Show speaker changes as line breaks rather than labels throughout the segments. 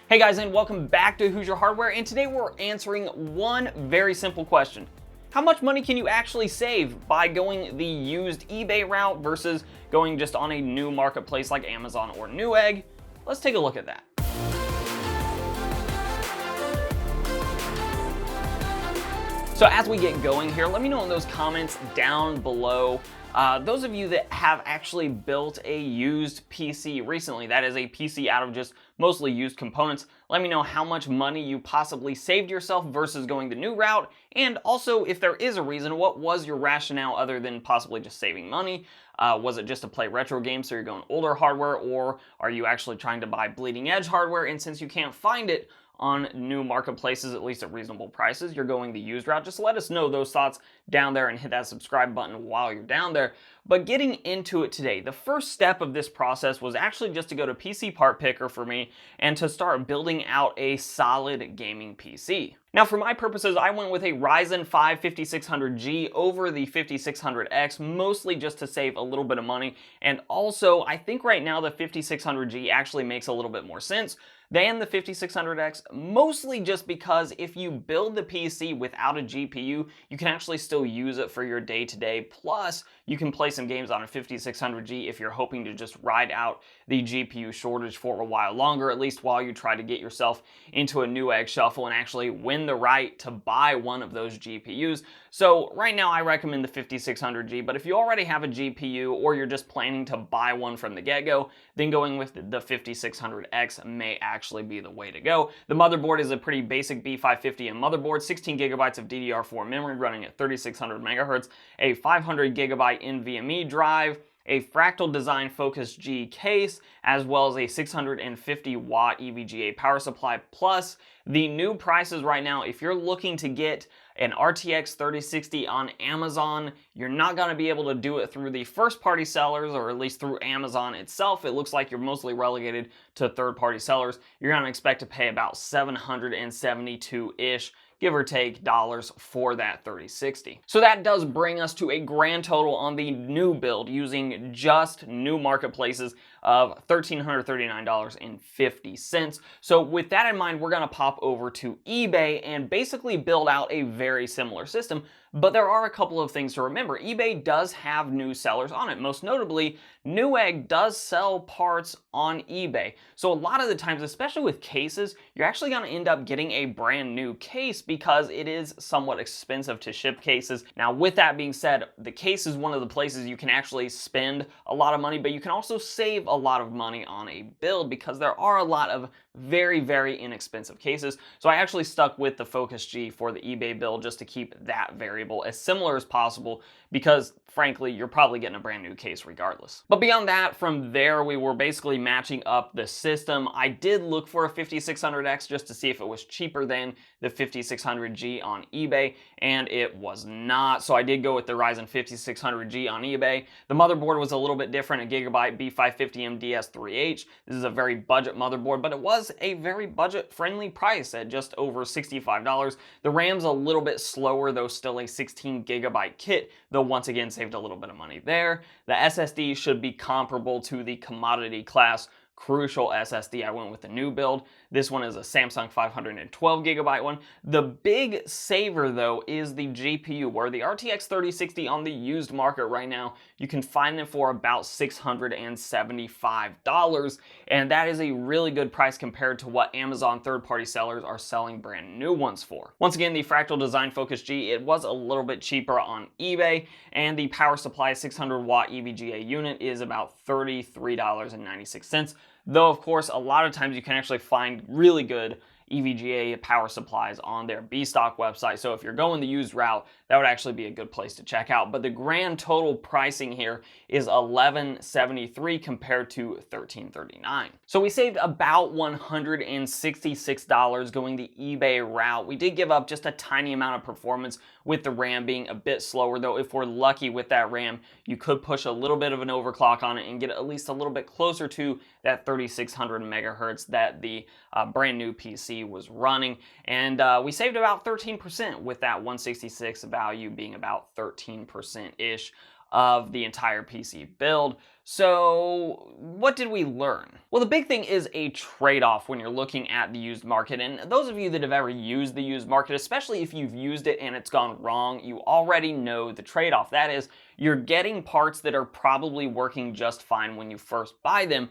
Hey guys, and welcome back to Hoosier Hardware, and today we're answering one very simple question. How much money can you actually save by going the used eBay route versus going just on a new marketplace like Amazon or Newegg? Let's take a look at that. So as we get going here, let me know in those comments down below, those of you that have actually built a used PC recently, that is a PC out of just mostly used components, let me know how much money you possibly saved yourself versus going the new route, and also if there is a reason, what was your rationale other than possibly just saving money? Was it just to play retro games so you're going older hardware, or are you actually trying to buy bleeding edge hardware, and since you can't find it on new marketplaces, at least at reasonable prices, you're going the used route? Just let us know those thoughts down there and hit that subscribe button while you're down there. But getting into it today, the first step of this process was actually just to go to PC Part Picker for me and to start building out a solid gaming PC. Now for my purposes, I went with a Ryzen 5 5600G over the 5600X, mostly just to save a little bit of money. And also, I think right now the 5600G actually makes a little bit more sense than the 5600X, mostly just because if you build the PC without a GPU, you can actually still use it for your day-to-day, plus you can play some games on a 5600G if you're hoping to just ride out the GPU shortage for a while longer, at least while you try to get yourself into a Newegg shuffle and actually win the right to buy one of those GPUs. So right now I recommend the 5600G, but if you already have a GPU or you're just planning to buy one from the get-go, then going with the 5600X may actually be the way to go. The motherboard is a pretty basic B550M motherboard, 16 gigabytes of DDR4 memory running at 3600 megahertz, a 500 gigabyte NVMe drive, a fractal design Focus G case, as well as a 650 watt EVGA power supply. Plus, the new prices right now, if you're looking to get an RTX 3060 on Amazon, you're not going to be able to do it through the first party sellers, or at least through Amazon itself. It looks like you're mostly relegated to third party sellers. You're going to expect to pay about $772-ish, give or take, dollars for that 3060. So that does bring us to a grand total on the new build using just new marketplaces of $1,339.50. So with that in mind, we're gonna pop over to eBay and basically build out a very similar system, but there are a couple of things to remember. eBay does have new sellers on it. Most notably, Newegg does sell parts on eBay. So a lot of the times, especially with cases, you're actually gonna end up getting a brand new case because it is somewhat expensive to ship cases. Now, with that being said, the case is one of the places you can actually spend a lot of money, but you can also save a lot of money on a build because there are a lot of very, very inexpensive cases. So I actually stuck with the Focus G for the eBay build just to keep that variable as similar as possible because, frankly, you're probably getting a brand new case regardless. But beyond that, from there, we were basically matching up the system. I did look for a 5600X just to see if it was cheaper than the 5600G on eBay, and it was not. So I did go with the Ryzen 5600G on eBay. The motherboard was a little bit different, a Gigabyte B550M DS3H. This is a very budget motherboard, but it was a very budget-friendly price at just over $65. The RAM's a little bit slower, though still a 16 gigabyte kit, though once again saved a little bit of money there. The SSD should be comparable to the commodity class Crucial SSD. I went with the new build. This one is a Samsung 512 gigabyte one. The big saver though is the GPU, where the RTX 3060 on the used market right now, you can find them for about $675, and that is a really good price compared to what Amazon third-party sellers are selling brand new ones for. Once again, the fractal design Focus G, it was a little bit cheaper on eBay, and the power supply 600 watt EVGA unit is about $33.96. Though, of course, a lot of times you can actually find really good EVGA power supplies on their B-Stock website. So if you're going the used route, that would actually be a good place to check out. But the grand total pricing here is $1,173 compared to $1,339. So we saved about $166 going the eBay route. We did give up just a tiny amount of performance with the RAM being a bit slower, though if we're lucky with that RAM, you could push a little bit of an overclock on it and get at least a little bit closer to that 3600 megahertz that the brand new PC was running. And we saved about 13% with that 166 value being about 13%-ish of the entire PC build. So what did we learn? Well, the big thing is a trade-off when you're looking at the used market. And those of you that have ever used the used market, especially if you've used it and it's gone wrong, you already know the trade-off. That is, you're getting parts that are probably working just fine when you first buy them.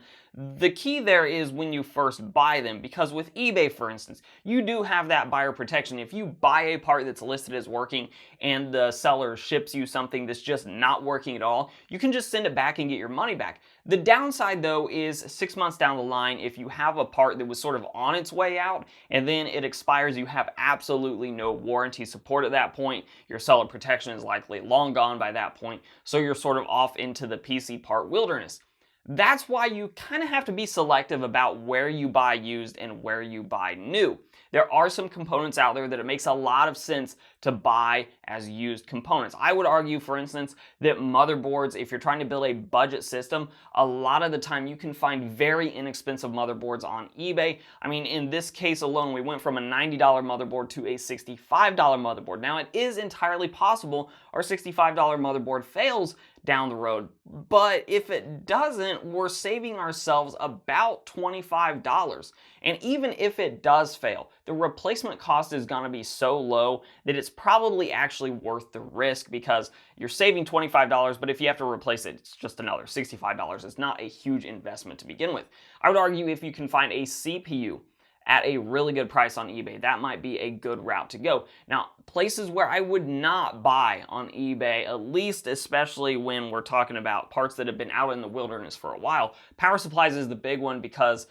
The key there is when you first buy them, because with eBay, for instance, you do have that buyer protection. If you buy a part that's listed as working and the seller ships you something that's just not working at all, you can just send it back and get your money back. The downside, though, is 6 months down the line, if you have a part that was sort of on its way out and then it expires, you have absolutely no warranty support at that point. Your seller protection is likely long gone by that point, so you're sort of off into the PC part wilderness. That's why you kind of have to be selective about where you buy used and where you buy new. There are some components out there that it makes a lot of sense to buy as used components. I would argue, for instance, that motherboards, if you're trying to build a budget system, a lot of the time you can find very inexpensive motherboards on eBay. I mean, in this case alone, we went from a $90 motherboard to a $65 motherboard. Now, it is entirely possible our $65 motherboard fails down the road, but if it doesn't, we're saving ourselves about $25. And even if it does fail, the replacement cost is going to be so low that it's probably actually worth the risk, because you're saving $25, but if you have to replace it, it's just another $65. It's not a huge investment to begin with. I would argue if you can find a CPU at a really good price on eBay, that might be a good route to go. Now, places where I would not buy on eBay, at least especially when we're talking about parts that have been out in the wilderness for a while, power supplies is the big one, because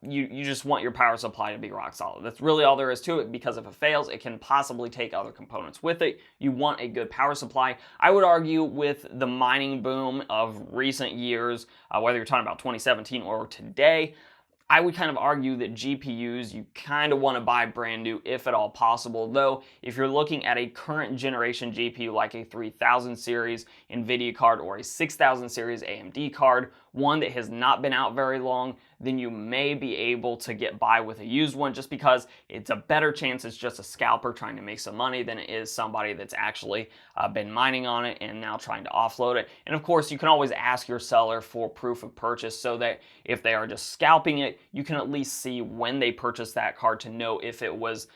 you just want your power supply to be rock solid. That's really all there is to it, because if it fails, it can possibly take other components with it. You want a good power supply. I would argue with the mining boom of recent years, whether you're talking about 2017 or today, I would kind of argue that GPUs, you kind of want to buy brand new if at all possible, though if you're looking at a current generation GPU like a 3000 series NVIDIA card or a 6000 series AMD card, one that has not been out very long, then you may be able to get by with a used one, just because it's a better chance it's just a scalper trying to make some money than it is somebody that's actually been mining on it and now trying to offload it. And of course, you can always ask your seller for proof of purchase, so that if they are just scalping it, you can at least see when they purchased that card to know if it was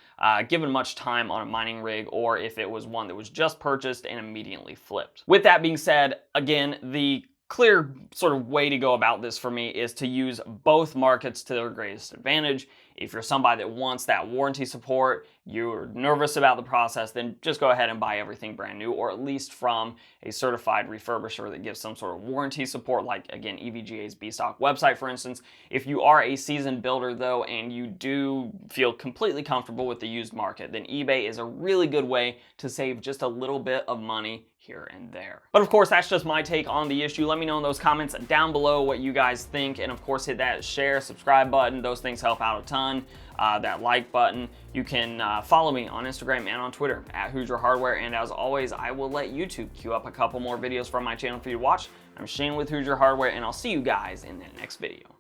given much time on a mining rig or if it was one that was just purchased and immediately flipped. With that being said, again, the clear sort of way to go about this for me is to use both markets to their greatest advantage. If you're somebody that wants that warranty support, you're nervous about the process, then just go ahead and buy everything brand new, or at least from a certified refurbisher that gives some sort of warranty support, like, again, EVGA's B-Stock website, for instance. If you are a seasoned builder, though, and you do feel completely comfortable with the used market, then eBay is a really good way to save just a little bit of money here and there. But of course, that's just my take on the issue. Let me know in those comments down below what you guys think, and of course, hit that share, subscribe button. Those things help out a ton. That like button. You can follow me on Instagram and on Twitter at Hoosier Hardware, and as always, I will let YouTube queue up a couple more videos from my channel for you to watch. I'm Shane with Hoosier Hardware, and I'll see you guys in the next video.